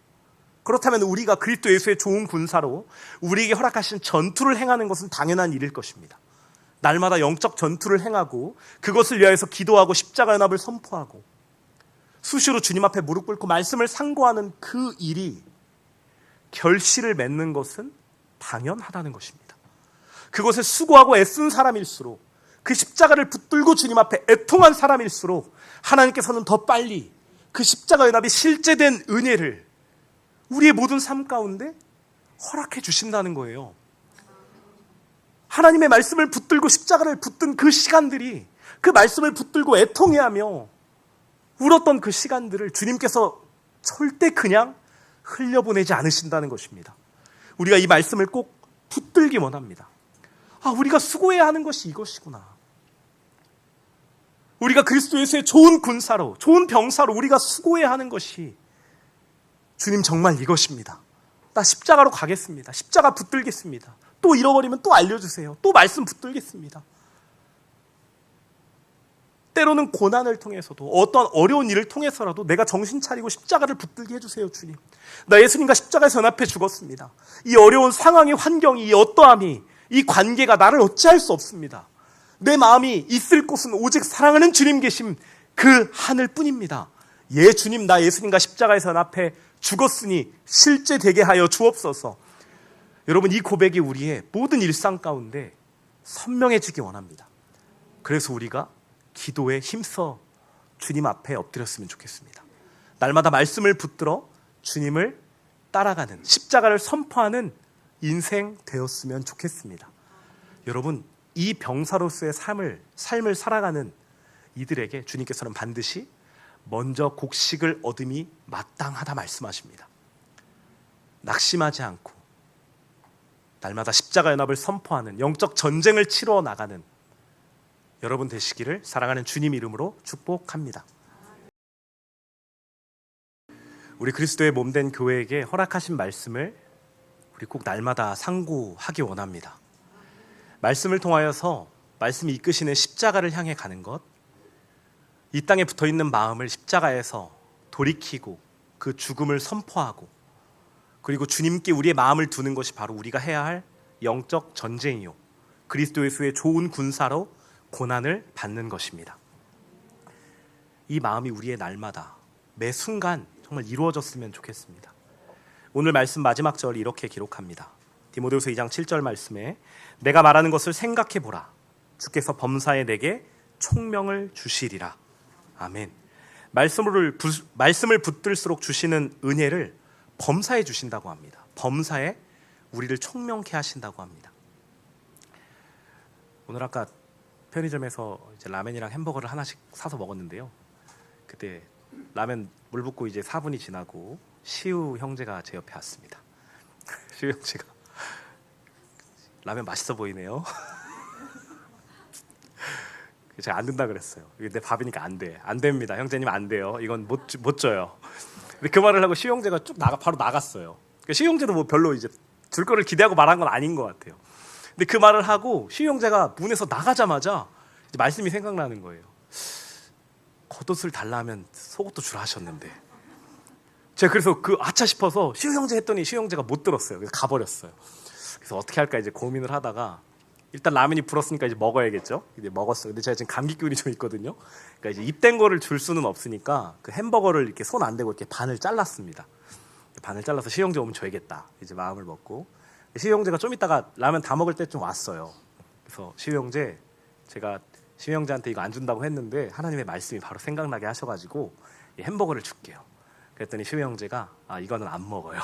그렇다면 우리가 그리스도 예수의 좋은 군사로 우리에게 허락하신 전투를 행하는 것은 당연한 일일 것입니다. 날마다 영적 전투를 행하고 그것을 위하여서 기도하고 십자가 연합을 선포하고 수시로 주님 앞에 무릎 꿇고 말씀을 상고하는 그 일이 결실을 맺는 것은 당연하다는 것입니다. 그것에 수고하고 애쓴 사람일수록, 그 십자가를 붙들고 주님 앞에 애통한 사람일수록 하나님께서는 더 빨리 그 십자가 연합이 실제된 은혜를 우리의 모든 삶 가운데 허락해 주신다는 거예요. 하나님의 말씀을 붙들고 십자가를 붙든 그 시간들이, 그 말씀을 붙들고 애통해하며 울었던 그 시간들을 주님께서 절대 그냥 흘려보내지 않으신다는 것입니다. 우리가 이 말씀을 꼭 붙들기 원합니다. 우리가 수고해야 하는 것이 이것이구나. 우리가 그리스도 예수의 좋은 군사로, 좋은 병사로 우리가 수고해야 하는 것이, 주님 정말 이것입니다. 나 십자가로 가겠습니다. 십자가 붙들겠습니다. 또 잃어버리면 또 알려주세요. 또 말씀 붙들겠습니다. 때로는 고난을 통해서도, 어떤 어려운 일을 통해서라도 내가 정신 차리고 십자가를 붙들게 해주세요, 주님. 나 예수님과 십자가에서 연합해 죽었습니다. 이 어려운 상황의 환경이, 이 어떠함이, 이 관계가 나를 어찌할 수 없습니다. 내 마음이 있을 곳은 오직 사랑하는 주님 계심 그 하늘뿐입니다. 예, 주님, 나 예수님과 십자가에서 연합해 죽었으니 실제 되게 하여 주옵소서. 여러분, 이 고백이 우리의 모든 일상 가운데 선명해지기 원합니다. 그래서 우리가 기도에 힘써 주님 앞에 엎드렸으면 좋겠습니다. 날마다 말씀을 붙들어 주님을 따라가는, 십자가를 선포하는 인생 되었으면 좋겠습니다. 여러분, 이 병사로서의 삶을 살아가는 이들에게 주님께서는 반드시 먼저 곡식을 얻음이 마땅하다 말씀하십니다. 낙심하지 않고 날마다 십자가 연합을 선포하는, 영적 전쟁을 치러 나가는 여러분 되시기를 사랑하는 주님 이름으로 축복합니다. 우리 그리스도의 몸된 교회에게 허락하신 말씀을 우리 꼭 날마다 상고하기 원합니다. 말씀을 통하여서 말씀이 이끄시는 십자가를 향해 가는 것, 이 땅에 붙어있는 마음을 십자가에서 돌이키고 그 죽음을 선포하고, 그리고 주님께 우리의 마음을 두는 것이 바로 우리가 해야 할 영적 전쟁이요, 그리스도 예수의 좋은 군사로 고난을 받는 것입니다. 이 마음이 우리의 날마다 매 순간 정말 이루어졌으면 좋겠습니다. 오늘 말씀 마지막 절이 이렇게 기록합니다. 디모데후서 2장 7절 말씀에 내가 말하는 것을 생각해 보라. 주께서 범사에 내게 총명을 주시리라. 아멘. 말씀을 붙들수록 주시는 은혜를 범사에 주신다고 합니다. 범사에 우리를 총명케 하신다고 합니다. 오늘 아까 편의점에서 이제 라면이랑 햄버거를 하나씩 사서 먹었는데요. 그때 라면 물 붓고 이제 4분이 지나고 시우 형제가 제 옆에 왔습니다. 시우 형제가 라면 맛있어 보이네요. 제가 안 된다 그랬어요. 이게 내 밥이니까 안 돼. 안 됩니다. 형제님 안 돼요. 이건 못 줘요. 근데 그 말을 하고 시우 형제가 바로 나갔어요. 그러니까 시우 형제도 뭐 별로 이제 줄 거를 기대하고 말한 건 아닌 것 같아요. 근데 그 말을 하고 시우 형제가 문에서 나가자마자 이제 말씀이 생각나는 거예요. 겉옷을 달라 하면 속옷도 주라 하셨는데, 제가 그래서 아차 싶어서 시우 형제 했더니 시우 형제가 못 들었어요. 그래서 가버렸어요. 그래서 어떻게 할까 이제 고민을 하다가 일단 라면이 불었으니까 이제 먹어야겠죠. 이제 먹었어요. 근데 제가 지금 감기 기운이 좀 있거든요. 그러니까 이제 입된 거를 줄 수는 없으니까 그 햄버거를 이렇게 손 안 대고 이렇게 반을 잘랐습니다. 반을 잘라서 시우 형제 오면 줘야겠다 이제 마음을 먹고, 시우 형제가 좀 있다가 라면 다 먹을 때쯤 왔어요. 그래서 시우 형제, 제가 시우 형제한테 이거 안 준다고 했는데 하나님의 말씀이 바로 생각나게 하셔가지고 햄버거를 줄게요. 그랬더니 시우 형제가 이거는 안 먹어요.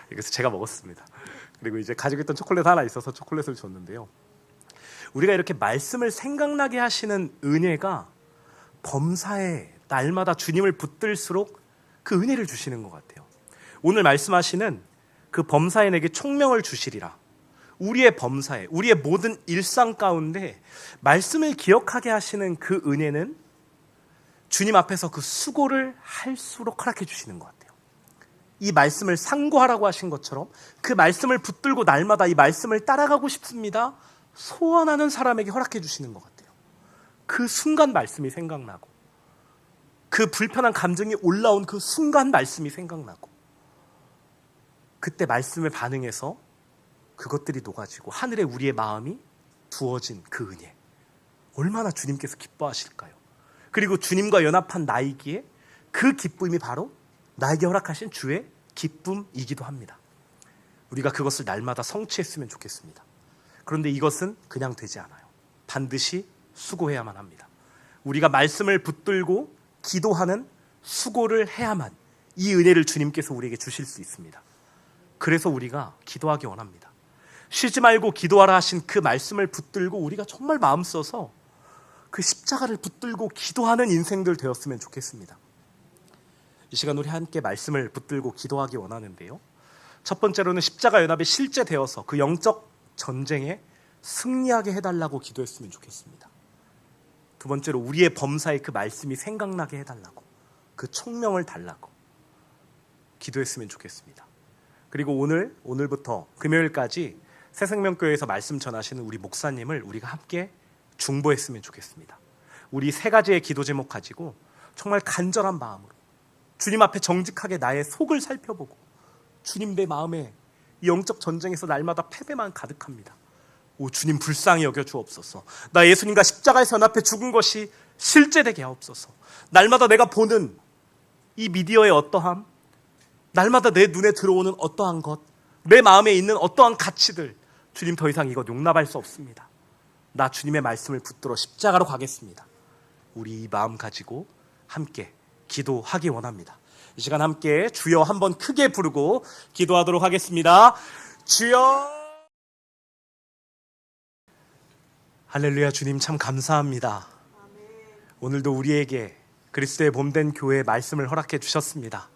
그래서 제가 먹었습니다. 그리고 이제 가지고 있던 초콜릿 하나 있어서 초콜릿을 줬는데요. 우리가 이렇게 말씀을 생각나게 하시는 은혜가 범사에 날마다 주님을 붙들수록 그 은혜를 주시는 것 같아요. 오늘 말씀하시는 그 범사에 내게 총명을 주시리라. 우리의 범사에, 우리의 모든 일상 가운데 말씀을 기억하게 하시는 그 은혜는 주님 앞에서 그 수고를 할수록 허락해 주시는 것 같아요. 이 말씀을 상고하라고 하신 것처럼 그 말씀을 붙들고 날마다 이 말씀을 따라가고 싶습니다 소원하는 사람에게 허락해 주시는 것 같아요. 그 순간 말씀이 생각나고, 그 불편한 감정이 올라온 그 순간 말씀이 생각나고, 그때 말씀에 반응해서 그것들이 녹아지고 하늘에 우리의 마음이 부어진 그 은혜, 얼마나 주님께서 기뻐하실까요? 그리고 주님과 연합한 나이기에 그 기쁨이 바로 나에게 허락하신 주의 기쁨이기도 합니다. 우리가 그것을 날마다 성취했으면 좋겠습니다. 그런데 이것은 그냥 되지 않아요. 반드시 수고해야만 합니다. 우리가 말씀을 붙들고 기도하는 수고를 해야만 이 은혜를 주님께서 우리에게 주실 수 있습니다. 그래서 우리가 기도하기 원합니다. 쉬지 말고 기도하라 하신 그 말씀을 붙들고 우리가 정말 마음 써서 그 십자가를 붙들고 기도하는 인생들 되었으면 좋겠습니다. 이 시간 우리 함께 말씀을 붙들고 기도하기 원하는데요. 첫 번째로는 십자가 연합이 실제되어서 그 영적 전쟁에 승리하게 해달라고 기도했으면 좋겠습니다. 두 번째로 우리의 범사에 그 말씀이 생각나게 해달라고, 그 총명을 달라고 기도했으면 좋겠습니다. 그리고 오늘부터 금요일까지 새생명교회에서 말씀 전하시는 우리 목사님을 우리가 함께 중보했으면 좋겠습니다. 우리 세 가지의 기도 제목 가지고 정말 간절한 마음으로 주님 앞에 정직하게 나의 속을 살펴보고, 주님 내 마음에 이 영적 전쟁에서 날마다 패배만 가득합니다. 오 주님 불쌍히 여겨 주옵소서. 나 예수님과 십자가에서 연합해 죽은 것이 실제되게 하옵소서. 날마다 내가 보는 이 미디어의 어떠함, 날마다 내 눈에 들어오는 어떠한 것, 내 마음에 있는 어떠한 가치들, 주님 더 이상 이거 용납할 수 없습니다. 나 주님의 말씀을 붙들어 십자가로 가겠습니다. 우리 이 마음 가지고 함께 기도하기 원합니다. 이 시간 함께 주여 한번 크게 부르고 기도하도록 하겠습니다. 주여. 할렐루야. 주님 참 감사합니다. 오늘도 우리에게 그리스도의 몸된 교회의 말씀을 허락해 주셨습니다.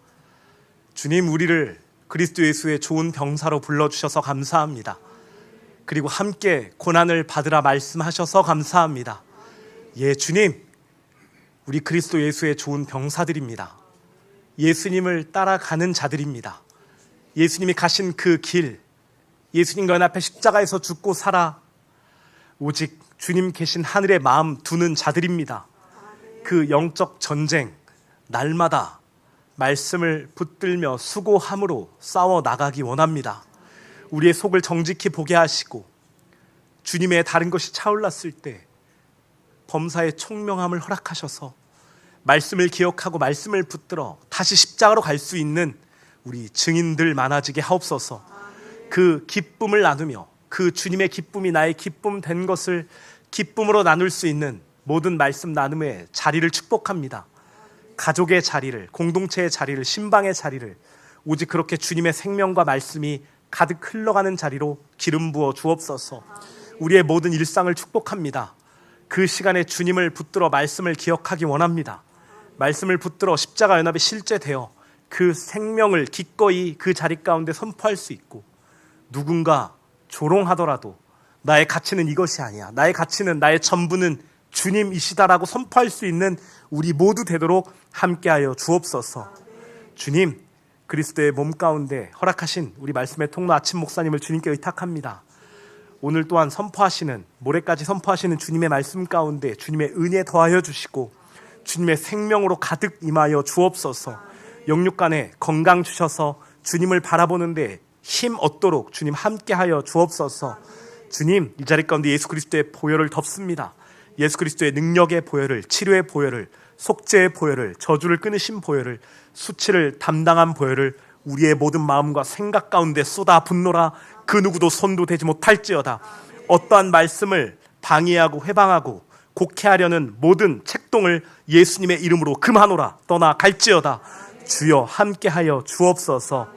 주님, 우리를 그리스도 예수의 좋은 병사로 불러주셔서 감사합니다. 그리고 함께 고난을 받으라 말씀하셔서 감사합니다. 예, 주님, 우리 그리스도 예수의 좋은 병사들입니다. 예수님을 따라가는 자들입니다. 예수님이 가신 그 길, 예수님과 연합해 십자가에서 죽고 살아 오직 주님 계신 하늘에 마음 두는 자들입니다. 그 영적 전쟁, 날마다 말씀을 붙들며 수고함으로 싸워 나가기 원합니다. 우리의 속을 정직히 보게 하시고 주님의 다른 것이 차올랐을 때 범사의 총명함을 허락하셔서 말씀을 기억하고 말씀을 붙들어 다시 십자가로 갈 수 있는 우리 증인들 많아지게 하옵소서. 그 기쁨을 나누며 그 주님의 기쁨이 나의 기쁨 된 것을 기쁨으로 나눌 수 있는 모든 말씀 나눔의 자리를 축복합니다. 가족의 자리를, 공동체의 자리를, 신방의 자리를 오직 그렇게 주님의 생명과 말씀이 가득 흘러가는 자리로 기름 부어 주옵소서. 우리의 모든 일상을 축복합니다. 그 시간에 주님을 붙들어 말씀을 기억하기 원합니다. 말씀을 붙들어 십자가 연합에 실제되어 그 생명을 기꺼이 그 자리 가운데 선포할 수 있고, 누군가 조롱하더라도 나의 가치는 이것이 아니야, 나의 가치는, 나의 전부는 주님이시다라고 선포할 수 있는 우리 모두 되도록 함께하여 주옵소서. 주님, 그리스도의 몸 가운데 허락하신 우리 말씀의 통로 아침 목사님을 주님께 의탁합니다. 오늘 또한 선포하시는, 모레까지 선포하시는 주님의 말씀 가운데 주님의 은혜 더하여 주시고 주님의 생명으로 가득 임하여 주옵소서. 영육간에 건강 주셔서 주님을 바라보는데 힘 얻도록 주님 함께하여 주옵소서. 주님, 이 자리 가운데 예수 그리스도의 보혈을 덮습니다. 예수 그리스도의 능력의 보혈을, 치료의 보혈을, 속죄의 보혈을, 저주를 끊으신 보혈을, 수치를 담당한 보혈을 우리의 모든 마음과 생각 가운데 쏟아 붓노라. 그 누구도 손도 대지 못할지어다. 어떠한 말씀을 방해하고 회방하고 곡해하려는 모든 책동을 예수님의 이름으로 금하노라. 떠나갈지어다. 주여 함께하여 주옵소서.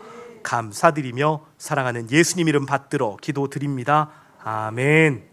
감사드리며 사랑하는 예수님 이름 받들어 기도드립니다. 아멘.